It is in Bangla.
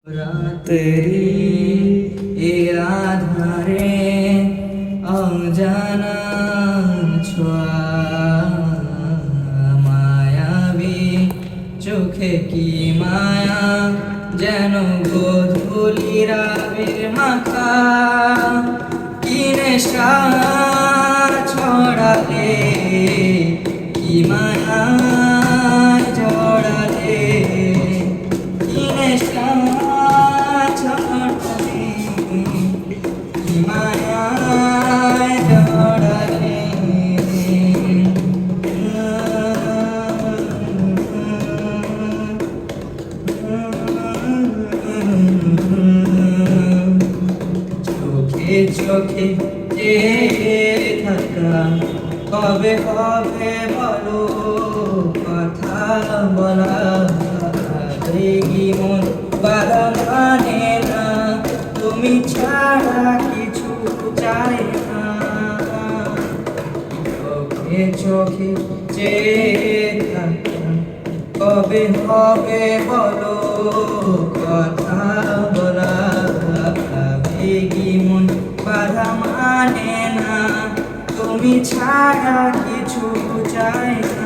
রাতেরি এ আধারে অজানা ছোঁয়া মায়াবী চোখে কি মায়া যেন গোধূলির আবির মাখা কি নেশা ছড়ালে কি মায়া জড়ালে কি নেশা মায়ায় জড়ালে চোখে চোখে যে থাকা কবে হবে বলো কথা বলা রেগি মন বাধা মানে না তুমি ছাড়া কিছু চাই না চোখে চোখে চেয়ে থাকা কবে হবে বলো কথা বলা রেগি মন বাধা মানে না তুমি ছাড়া কিছু চাই না।